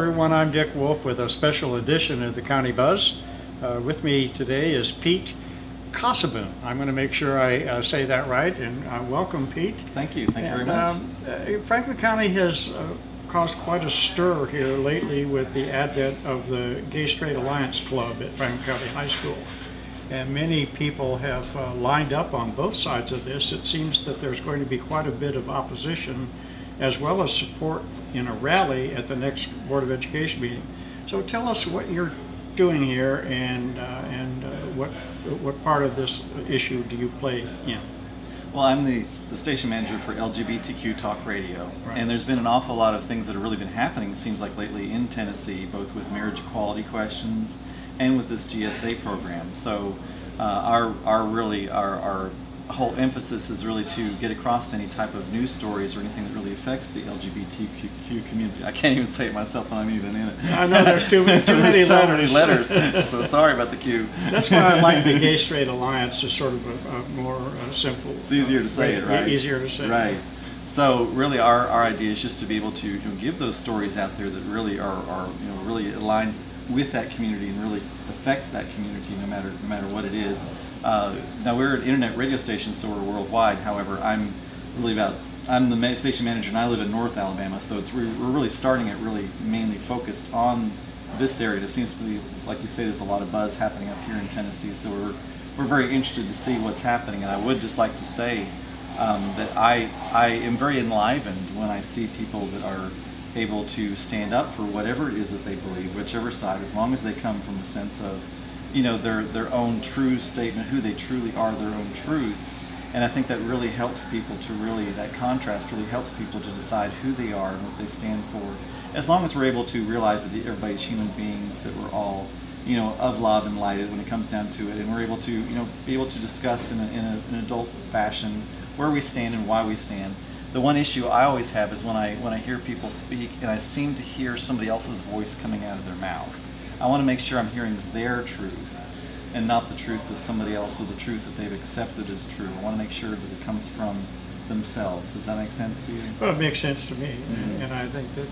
everyone. I'm Dick Wolff with a special edition of the County Buzz. With me today is Pete Cossaboon. I'm going to make sure I say that right, and welcome, Pete. Thank you. Thank you very much. Franklin County has caused quite a stir here lately with the advent of the Gay Straight Alliance Club at Franklin County High School. And many people have lined up on both sides of this. It seems that there's going to be quite a bit of opposition as well as support in a rally at the next Board of Education meeting. So tell us what you're doing here and what part of this issue do you play in? Well, I'm the station manager for LGBTQtalk Radio, right. And there's been an awful lot of things that have really been happening, it seems like lately in Tennessee, both with marriage equality questions and with this GSA program. So our whole emphasis is really to get across any type of news stories or anything that really affects the LGBTQ community. I can't even say it myself when I'm even in it. I know there's too many so many letters. So sorry about the Q. That's why I like the Gay Straight Alliance, is sort of a more simple. It's easier to say it, right? Easier to say. Right. So really, our idea is just to be able to give those stories out there that really are really aligned with that community and really affect that community, no matter what it is. Now we're an internet radio station, so we're worldwide. However, I'm the station manager, and I live in North Alabama, so we're really starting it really mainly focused on this area. It seems to be, like you say, there's a lot of buzz happening up here in Tennessee, so we're very interested to see what's happening. And I would just like to say that I am very enlivened when I see people that are able to stand up for whatever it is that they believe, whichever side, as long as they come from a sense of their own true statement, who they truly are, their own truth. And I think that really helps people that contrast really helps people to decide who they are and what they stand for. As long as we're able to realize that everybody's human beings, that we're all, of love and light when it comes down to it, and we're able to, be able to discuss in an adult fashion where we stand and why we stand. The one issue I always have is when I hear people speak and I seem to hear somebody else's voice coming out of their mouth. I want to make sure I'm hearing their truth and not the truth of somebody else or the truth that they've accepted as true. I want to make sure that it comes from themselves. Does that make sense to you? Well, it makes sense to me, and I think that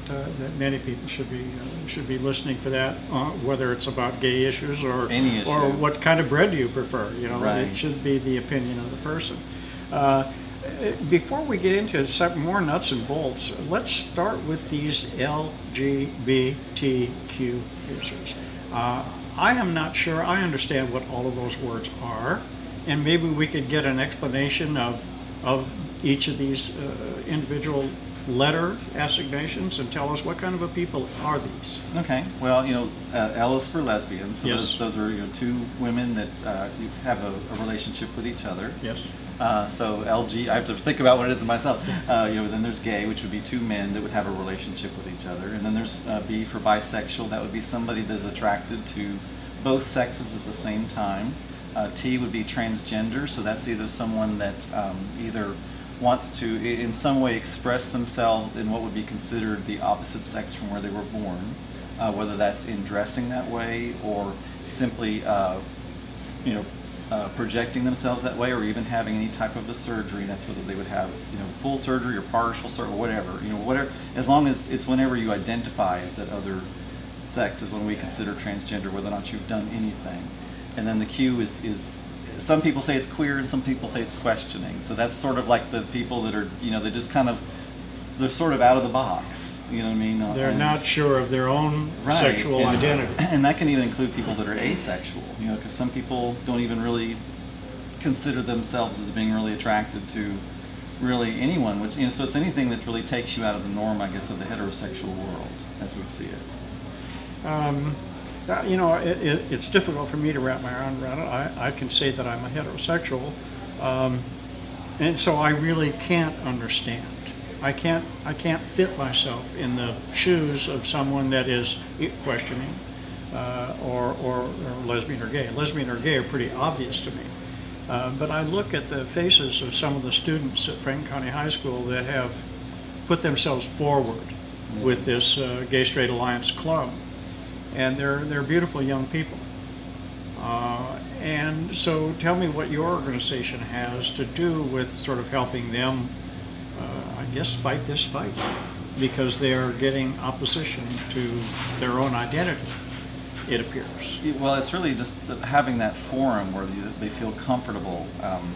many people should be listening for that, whether it's about gay issues or any issue, or what kind of bread do you prefer. Right. It should be the opinion of the person. Before we get into some more nuts and bolts, let's start with these LGBTQ users. I am not sure I understand what all of those words are, and maybe we could get an explanation of each of these individual letter assignations and tell us what kind of a people are these. Okay. Well, L is for lesbians. So yes. Those are two women that have a relationship with each other. Yes. So LG, I have to think about what it is myself. Then there's gay, which would be two men that would have a relationship with each other. And then there's B for bisexual. That would be somebody that's attracted to both sexes at the same time. T would be transgender. So that's either someone that either wants to in some way express themselves in what would be considered the opposite sex from where they were born, whether that's in dressing that way or simply projecting themselves that way, or even having any type of a surgery, and that's whether they would have full surgery or partial surgery or whatever, as long as it's whenever you identify as that other sex is when we consider transgender, whether or not you've done anything. And then the Q is some people say it's queer and some people say it's questioning. So that's sort of like the people that are they just they're sort of out of the box. You know what I mean? They're not sure of their own sexual identity. And that can even include people that are asexual, because some people don't even really consider themselves as being really attracted to really anyone, which, so it's anything that really takes you out of the norm, I guess, of the heterosexual world as we see it. It's difficult for me to wrap my arm around it. I can say that I'm a heterosexual, and so I really can't understand. I can't fit myself in the shoes of someone that is questioning or lesbian or gay. Lesbian or gay are pretty obvious to me. But I look at the faces of some of the students at Franklin County High School that have put themselves forward with this Gay Straight Alliance Club, and they're beautiful young people. And so tell me what your organization has to do with sort of helping them, I guess, fight this fight. because they are getting opposition to their own identity, it appears. Well, it's really just having that forum where they feel comfortable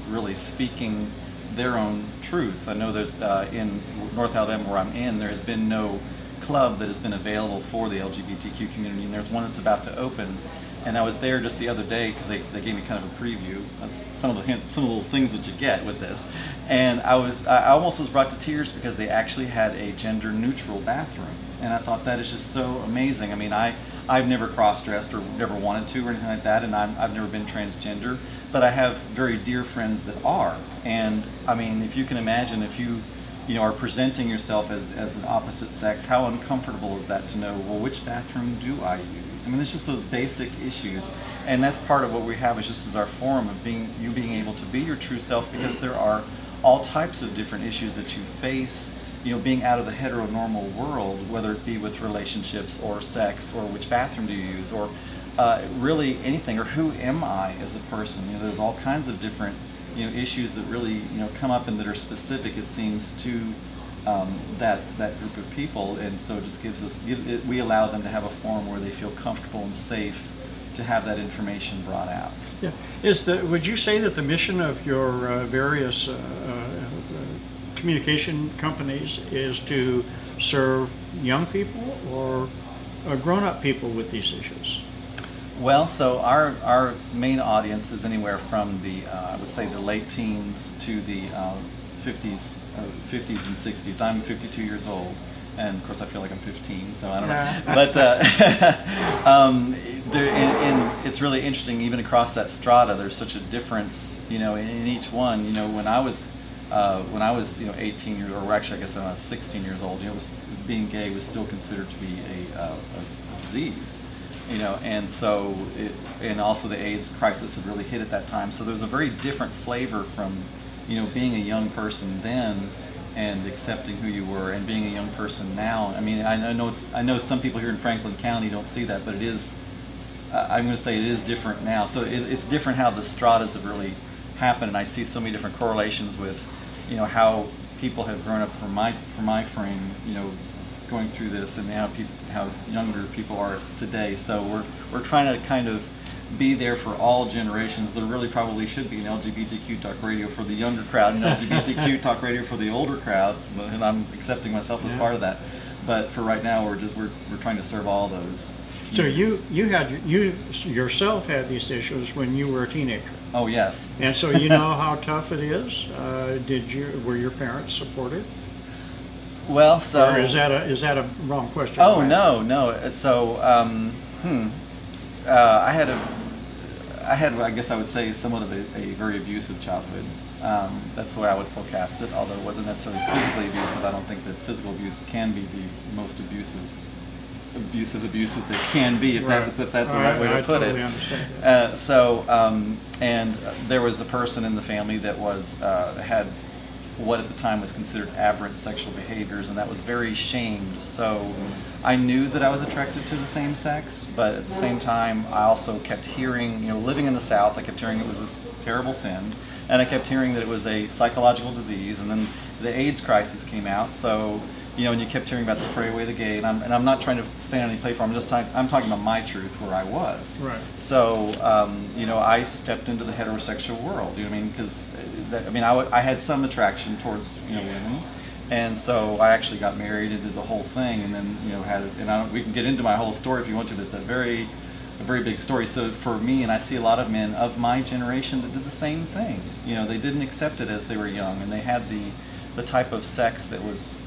really speaking their own truth. I know there's in North Alabama where I'm in, there has been no club that has been available for the LGBTQ community, and there's one that's about to open. And I was there just the other day because they gave me kind of a preview of some of the hints, some of the things that you get with this. And I almost was brought to tears because they actually had a gender neutral bathroom. And I thought that is just so amazing. I mean, I've never cross-dressed or never wanted to or anything like that, and I've never been transgender, but I have very dear friends that are. And I mean, if you can imagine, if you are presenting yourself as an opposite sex, how uncomfortable is that to know, well, which bathroom do I use? I mean, it's just those basic issues. And that's part of what we have is just as our forum of being able to be your true self, because there are all types of different issues that you face, being out of the heteronormal world, whether it be with relationships or sex or which bathroom do you use or really anything, or who am I as a person? There's all kinds of different issues that really come up and that are specific, it seems, to that group of people. And so it just we allow them to have a forum where they feel comfortable and safe to have that information brought out. Yeah. Would you say that the mission of your various communication companies is to serve young people or grown-up people with these issues? Well, so our main audience is anywhere from the I would say the late teens to the 50s and 60s. I'm 52 years old, and of course I feel like I'm 15, so I don't know. But it's really interesting. Even across that strata, there's such a difference, in each one. When I was 18 years, or actually I guess when I was 16 years old, being gay was still considered to be a disease. And so, and also the AIDS crisis had really hit at that time. So there was a very different flavor from, being a young person then and accepting who you were, and being a young person now. I mean, I know some people here in Franklin County don't see that, but it is. I'm going to say it is different now. So it's different how the stratas have really happened, and I see so many different correlations with, how people have grown up from my frame, going through this, and how younger people are today. So we're trying to kind of be there for all generations. There really probably should be an LGBTQ talk radio for the younger crowd and LGBTQ talk radio for the older crowd, and I'm accepting myself as part of that. But for right now, we're trying to serve all those. So you yourself had these issues when you were a teenager. Oh yes. And so you know how tough it is. Were your parents supportive? Well, so or is that a wrong question? Oh no. So I had I guess I would say somewhat of a very abusive childhood. That's the way I would forecast it. Although it wasn't necessarily physically abusive. I don't think that physical abuse can be the most abusive that can be, if that's the right way to put totally it. Understand. And there was a person in the family that was had what at the time was considered aberrant sexual behaviors, and that was very shamed. So I knew that I was attracted to the same sex, but at the same time I also kept hearing, living in the South, I kept hearing it was this terrible sin, and I kept hearing that it was a psychological disease, and then the AIDS crisis came out. So and you kept hearing about the pray away the gay, and I'm not trying to stand on any platform. I'm talking about my truth where I was. Right. So I stepped into the heterosexual world. Because I had some attraction towards women, and so I actually got married and did the whole thing, and then we can get into my whole story if you want to, but it's a very big story. So for me, and I see a lot of men of my generation that did the same thing. They didn't accept it as they were young, and they had the type of sex that was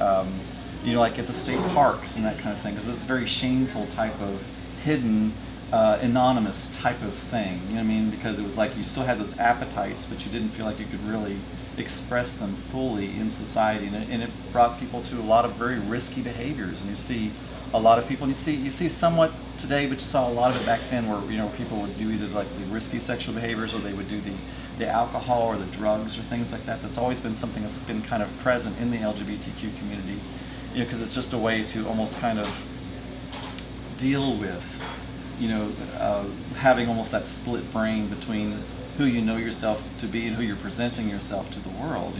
like at the state parks and that kind of thing, because it's a very shameful type of hidden, anonymous type of thing. Because it was like you still had those appetites, but you didn't feel like you could really express them fully in society, and it brought people to a lot of very risky behaviors. And you see a lot of people, and you see somewhat today, but you saw a lot of it back then, where people would do either like the risky sexual behaviors, or they would do the alcohol or the drugs or things like that. That's always been something that's been kind of present in the LGBTQ community, because it's just a way to almost kind of deal with, having almost that split brain between who you know yourself to be and who you're presenting yourself to the world.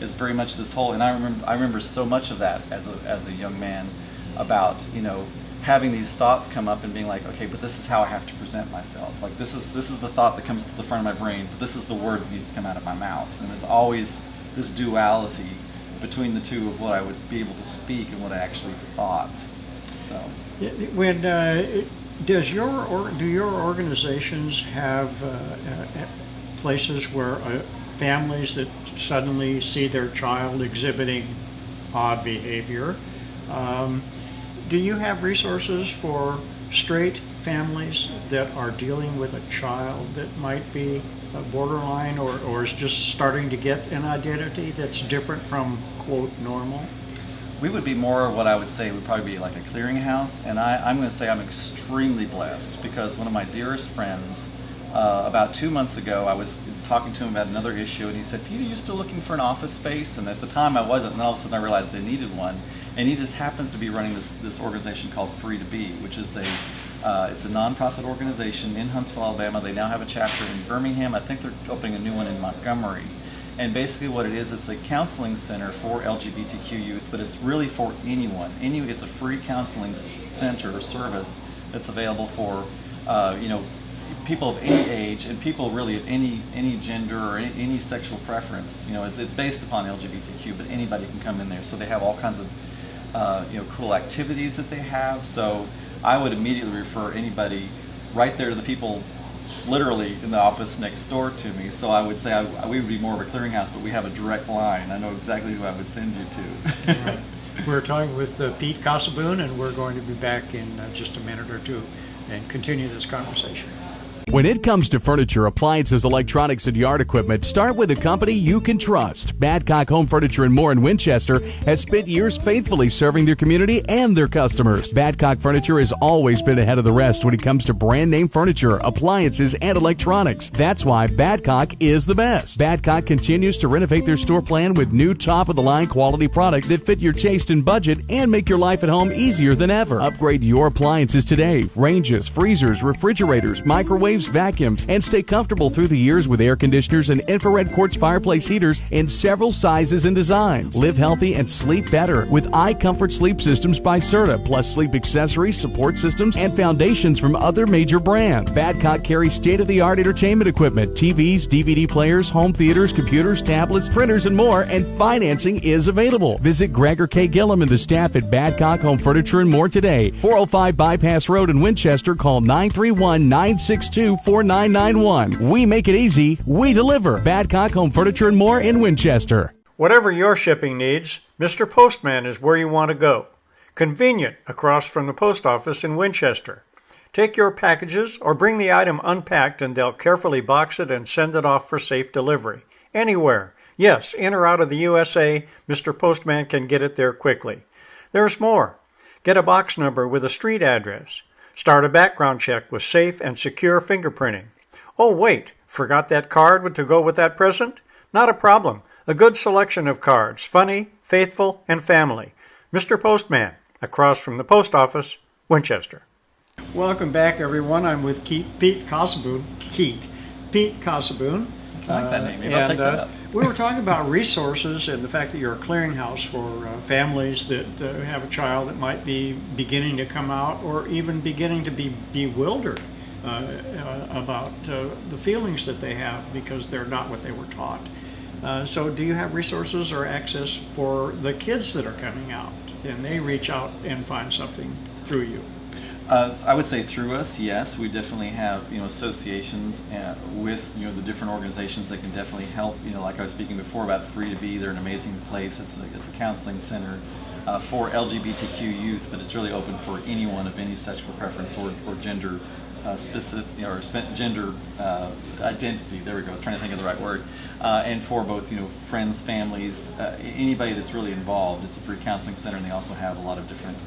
is very much this whole, and I remember so much of that as a young man, about, you know, having these thoughts come up and being like, okay, but this is how I have to present myself. Like, this is the thought that comes to the front of my brain, but this is the word that needs to come out of my mouth. And there's always this duality between the two of what I would be able to speak and what I actually thought. So, when do your organizations have places where families that suddenly see their child exhibiting odd behavior? Do you have resources for straight families that are dealing with a child that might be borderline or is just starting to get an identity that's different from, quote, normal? we would be more what I would say would probably be like a clearinghouse, and I'm going to say I'm extremely blessed because one of my dearest friends, about 2 months ago, I was talking to him about another issue, and he said, "Peter, are you still looking for an office space?" And at the time I wasn't, and all of a sudden I realized I needed one. And he just happens to be running this organization called Free to Be, which is it's a nonprofit organization in Huntsville, Alabama. They now have a chapter in Birmingham. I think they're opening a new one in Montgomery. And basically what it is, it's a counseling center for LGBTQ youth, but it's really for anyone. It's a free counseling center or service that's available for people of any age and people really of any gender or any sexual preference. It's based upon LGBTQ, but anybody can come in there. So they have all kinds of cool activities that they have. So I would immediately refer anybody right there to the people literally in the office next door to me. So I would say we would be more of a clearinghouse, but we have a direct line. I know exactly who I would send you to. Right. We're talking with Pete Cossaboon, and we're going to be back in just a minute or two and continue this conversation. When it comes to furniture, appliances, electronics, and yard equipment, start with a company you can trust. Badcock Home Furniture and More in Winchester has spent years faithfully serving their community and their customers. Badcock Furniture has always been ahead of the rest when it comes to brand name furniture, appliances, and electronics. That's why Badcock is the best. Badcock continues to renovate their store plan with new top-of-the-line quality products that fit your taste and budget and make your life at home easier than ever. Upgrade your appliances today. Ranges, freezers, refrigerators, microwaves, vacuums, and stay comfortable through the years with air conditioners and infrared quartz fireplace heaters in several sizes and designs. Live healthy and sleep better with iComfort Sleep Systems by Serta, plus sleep accessories, support systems, and foundations from other major brands. Badcock carries state-of-the-art entertainment equipment, TVs, DVD players, home theaters, computers, tablets, printers, and more, and financing is available. Visit Gregor K. Gillum and the staff at Badcock Home Furniture and More today. 405 Bypass Road in Winchester. Call 931-962-4991. We make it easy. We deliver. Badcock Home Furniture and More in Winchester. Whatever your shipping needs, Mr. Postman is where you want to go. Convenient across from the post office in Winchester. Take your packages or bring the item unpacked and they'll carefully box it and send it off for safe delivery. Anywhere. Yes, in or out of the USA, Mr. Postman can get it there quickly. There's more. Get a box number with a street address. Start a background check with safe and secure fingerprinting. Oh, wait, forgot that card to go with that present? Not a problem. A good selection of cards, funny, faithful, and family. Mr. Postman, across from the post office, Winchester. Welcome back, everyone. I'm with Pete Cossaboon. Pete Cossaboon. I like that name. Maybe I'll take that up. We were talking about resources and the fact that you're a clearinghouse for families that have a child that might be beginning to come out or even beginning to be bewildered about the feelings that they have because they're not what they were taught. So do you have resources or access for the kids that are coming out and they reach out and find something through you? I would say through us, yes. We definitely have associations with the different organizations that can definitely help. Like I was speaking before about Free to Be, they're an amazing place. It's a counseling center for LGBTQ youth, but it's really open for anyone of any sexual preference or gender specific or gender identity. There we go. I was trying to think of the right word. And for both friends, families, anybody that's really involved. It's a free counseling center, and they also have a lot of different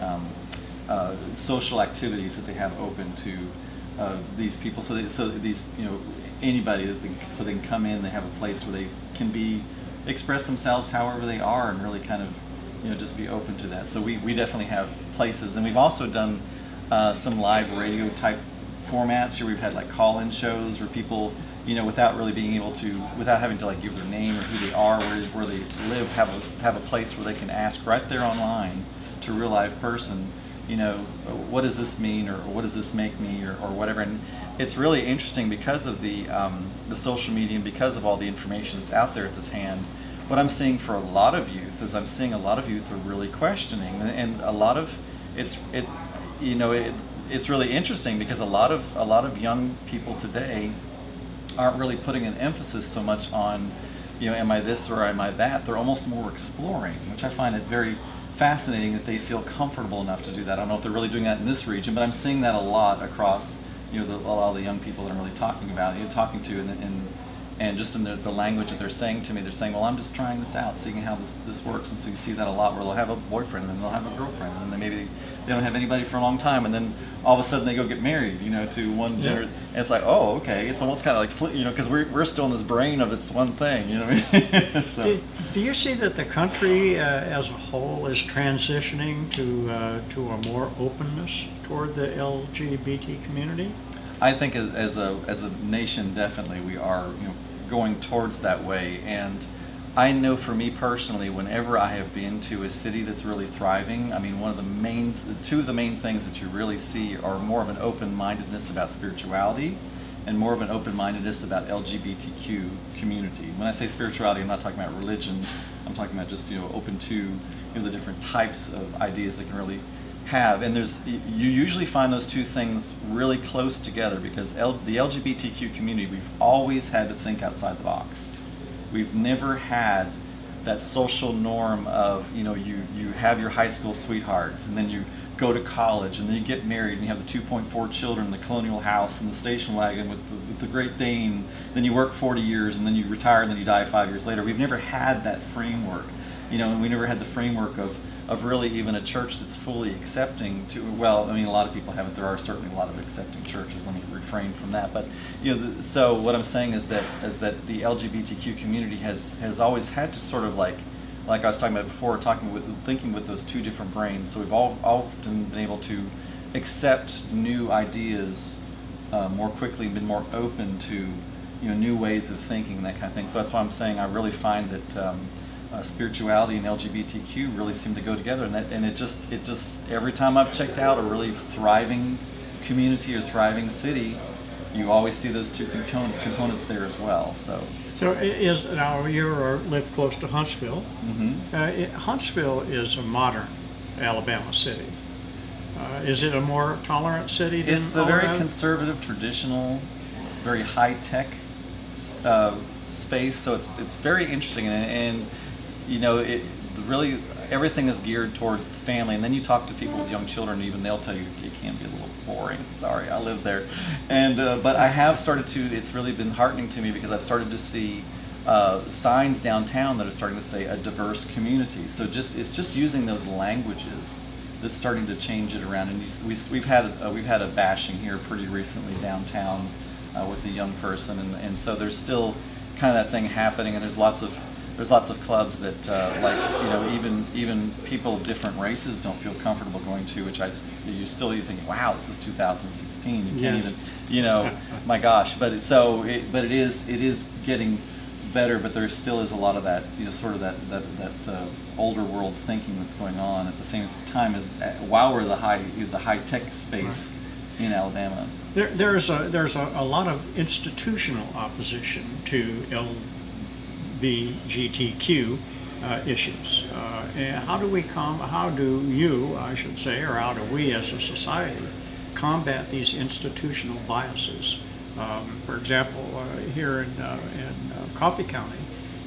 social activities that they have open to these people, so these anybody so they can come in. They have a place where they can express themselves however they are, and really kind of just be open to that. So we definitely have places, and we've also done some live radio type formats here. We've had like call-in shows where people, without really being able to, without having to like give their name or who they are, where they live, have a place where they can ask right there online to a real live person, what does this mean, or what does this make me, or whatever. And it's really interesting because of the social media and because of all the information that's out there at this hand. What I'm seeing for a lot of youth is I'm seeing a lot of youth are really questioning, and a lot of it's really interesting because a lot of young people today aren't really putting an emphasis so much on, am I this or am I that? They're almost more exploring, which I find it very fascinating that they feel comfortable enough to do that. I don't know if they're really doing that in this region, but I'm seeing that a lot across, a lot of the young people that I'm really talking about, talking to, and just in the language that they're saying to me, they're saying, well, I'm just trying this out, seeing how this works. And so you see that a lot where they'll have a boyfriend, and then they'll have a girlfriend, and then maybe they don't have anybody for a long time, and then all of a sudden they go get married, to one gender. And it's like, oh, okay. It's almost kind of like, because we're still in this brain of it's one thing, what I mean? So. Do you see that the country as a whole is transitioning to a more openness toward the LGBT community? I think as a nation, definitely we are, going towards that way. And I know for me personally, whenever I have been to a city that's really thriving, I mean, two of the main things that you really see are more of an open-mindedness about spirituality and more of an open-mindedness about LGBTQ community. When I say spirituality, I'm not talking about religion. I'm talking about just, open to, the different types of ideas that can really have. And you usually find those two things really close together because the LGBTQ community, we've always had to think outside the box. We've never had that social norm of, you have your high school sweetheart, and then you go to college, and then you get married, and you have the 2.4 children, the colonial house, and the station wagon with the Great Dane. Then you work 40 years, and then you retire, and then you die 5 years later. We've never had that framework, and we never had the framework of really even a church that's fully accepting to, well, I mean, a lot of people haven't. There are certainly a lot of accepting churches. Let me refrain from that. But so what I'm saying is that the LGBTQ community has always had to sort of like I was talking about before, thinking with those two different brains. So we've often been able to accept new ideas more quickly, been more open to new ways of thinking and that kind of thing. So that's why I'm saying I really find that. Spirituality and LGBTQ really seem to go together, and it just every time I've checked out a really thriving community or thriving city, you always see those two components there as well. So now you live close to Huntsville. Mm-hmm. Huntsville is a modern Alabama city. Is it a more tolerant city than It's a very Colorado? conservative, traditional, very high tech space. So it's very interesting and it really everything is geared towards the family, and then you talk to people with young children, even they'll tell you it can be a little boring. Sorry, I live there, and but I have started to. It's really been heartening to me because I've started to see signs downtown that are starting to say a diverse community. So it's just using those languages that's starting to change it around. And we've had a bashing here pretty recently downtown with a young person, and so there's still kind of that thing happening, and there's lots of clubs that even people of different races don't feel comfortable going to, which you think, wow, this is 2016. You can't even, my gosh. But it is getting better. But there still is a lot of that, sort of that older world thinking that's going on at the same time as while we're the high tech space in Alabama. There's a lot of institutional opposition to LGBTQ issues. And how do you, I should say, or how do we as a society combat these institutional biases? For example, here in Coffee County,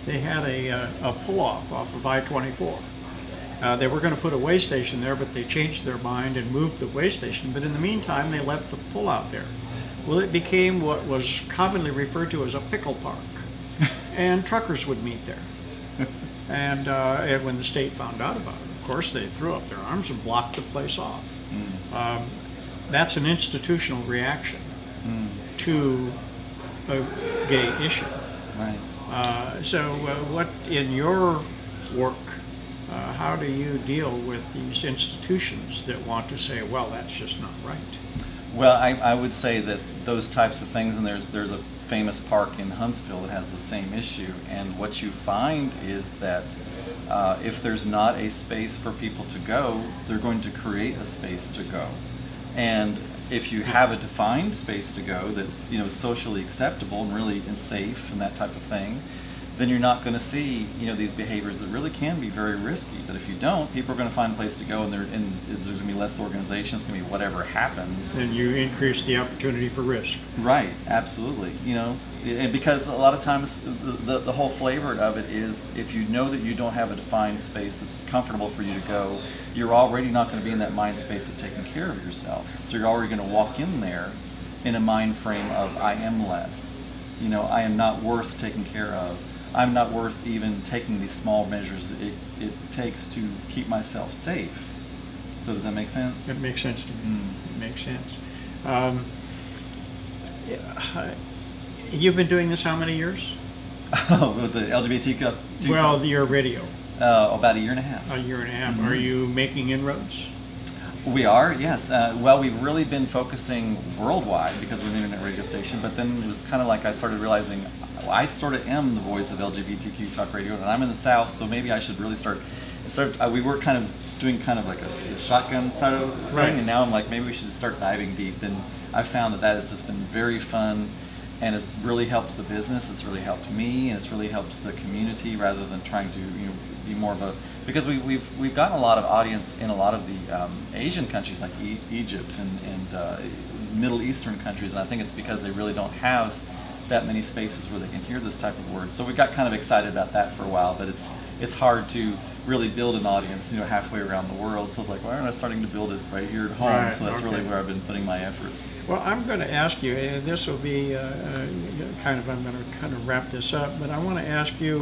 they had a pull-off off of I-24. They were going to put a way station there, but they changed their mind and moved the way station. But in the meantime, they left the pull-out there. Well, it became what was commonly referred to as a pickle park. And truckers would meet there. And when the state found out about it, of course, they threw up their arms and blocked the place off. That's an institutional reaction to a gay issue. Right. So what, in your work, how do you deal with these institutions that want to say, well, that's just not right? Well, I would say that those types of things, and there's a famous park in Huntsville that has the same issue, and what you find is that if there's not a space for people to go, they're going to create a space to go. And if you have a defined space to go that's, you know, socially acceptable and really safe and that type of thing, then you're not going to see, you know, these behaviors that really can be very risky. But if you don't, people are going to find a place to go, and there's going to be less organization. It's going to be whatever happens. And you increase the opportunity for risk. Right, absolutely. You know, and because a lot of times the whole flavor of it is, if you know that you don't have a defined space that's comfortable for you to go, you're already not going to be in that mind space of taking care of yourself. So you're already going to walk in there in a mind frame of, I am less. You know, I am not worth taking care of. I'm not worth even taking these small measures that it takes to keep myself safe. So does that make sense? It makes sense to me. It makes sense. You've been doing this how many years? Oh, with the LGBT Cup? Well, your radio. About a year and a half. A year and a half. Are you making inroads? We are, yes. Well, we've really been focusing worldwide because we're an internet radio station, but then it was kind of like I started realizing I sort of am the voice of LGBTQ Talk Radio, and I'm in the South, so maybe I should really start we were kind of doing kind of like a shotgun sort of thing, right. And now I'm like, maybe we should start diving deep. And I found that has just been very fun, and it's really helped the business. It's really helped me, and it's really helped the community, rather than trying to, you know, be more of a, because we've gotten a lot of audience in a lot of the Asian countries like Egypt and Middle Eastern countries, and I think it's because they really don't have that many spaces where they can hear this type of words. So we got kind of excited about that for a while, but it's hard to really build an audience, you know, halfway around the world. So it's like, why aren't I starting to build it right here at home? Right, so that's okay. really where I've been putting my efforts. Well, I'm going to ask you, and this will be I'm going to kind of wrap this up, but I want to ask you,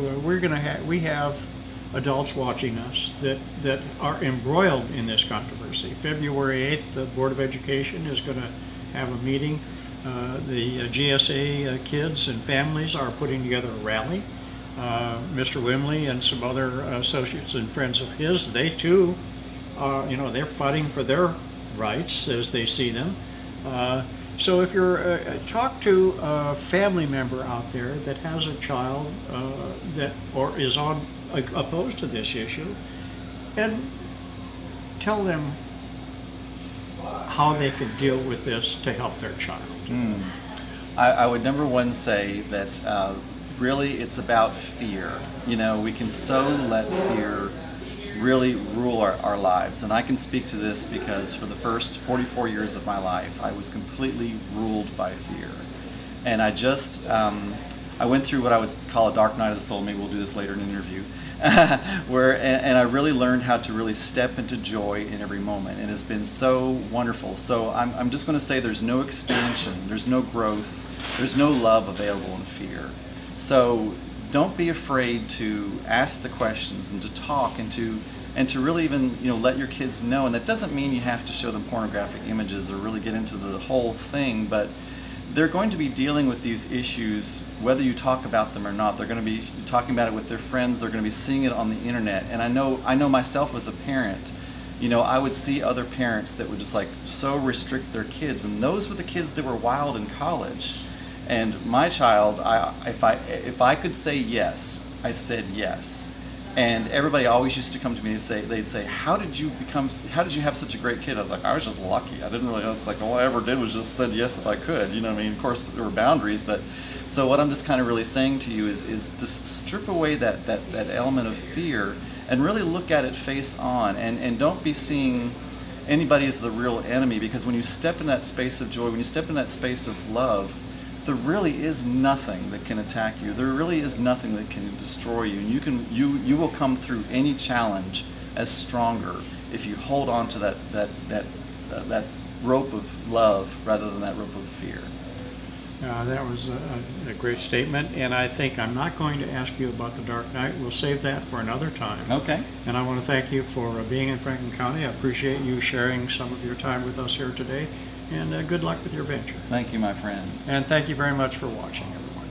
we have adults watching us that are embroiled in this controversy. February 8th, the Board of Education is going to have a meeting. The GSA kids and families are putting together a rally. Mr. Wimley and some other associates and friends of his, they too, they're fighting for their rights as they see them. So if you're talk to a family member out there that has a child or is opposed to this issue, and tell them how they could deal with this to help their child. I would number one say that really it's about fear. You know, we can so let fear really rule our lives. And I can speak to this because for the first 44 years of my life, I was completely ruled by fear. And I just, I went through what I would call a dark night of the soul. Maybe we'll do this later in an interview. And I really learned how to really step into joy in every moment. And it's been so wonderful. So I'm just going to say there's no expansion, there's no growth, there's no love available in fear. So don't be afraid to ask the questions and to talk and to really even, you know, let your kids know. And that doesn't mean you have to show them pornographic images or really get into the whole thing, but they're going to be dealing with these issues whether you talk about them or not. They're going to be talking about it with their friends. They're going to be seeing it on the internet. And I know myself as a parent, you know, I would see other parents that would just like so restrict their kids, and those were the kids that were wild in college. And my child, if I could say yes, I said yes. And everybody always used to come to me and they'd say, how did you have such a great kid? I was like, I was just lucky. I didn't really, it's like all I ever did was just said yes if I could. You know what I mean? Of course there were boundaries, but so what I'm just kind of really saying to you is to strip away that element of fear and really look at it face on, and don't be seeing anybody as the real enemy, because when you step in that space of joy, when you step in that space of love, there really is nothing that can attack you. There really is nothing that can destroy you. And you will come through any challenge as stronger if you hold on to that rope of love rather than that rope of fear. That was a great statement, and I think I'm not going to ask you about the Dark Night. We'll save that for another time. Okay. And I want to thank you for being in Franklin County. I appreciate you sharing some of your time with us here today, and good luck with your venture. Thank you, my friend. And thank you very much for watching, everyone.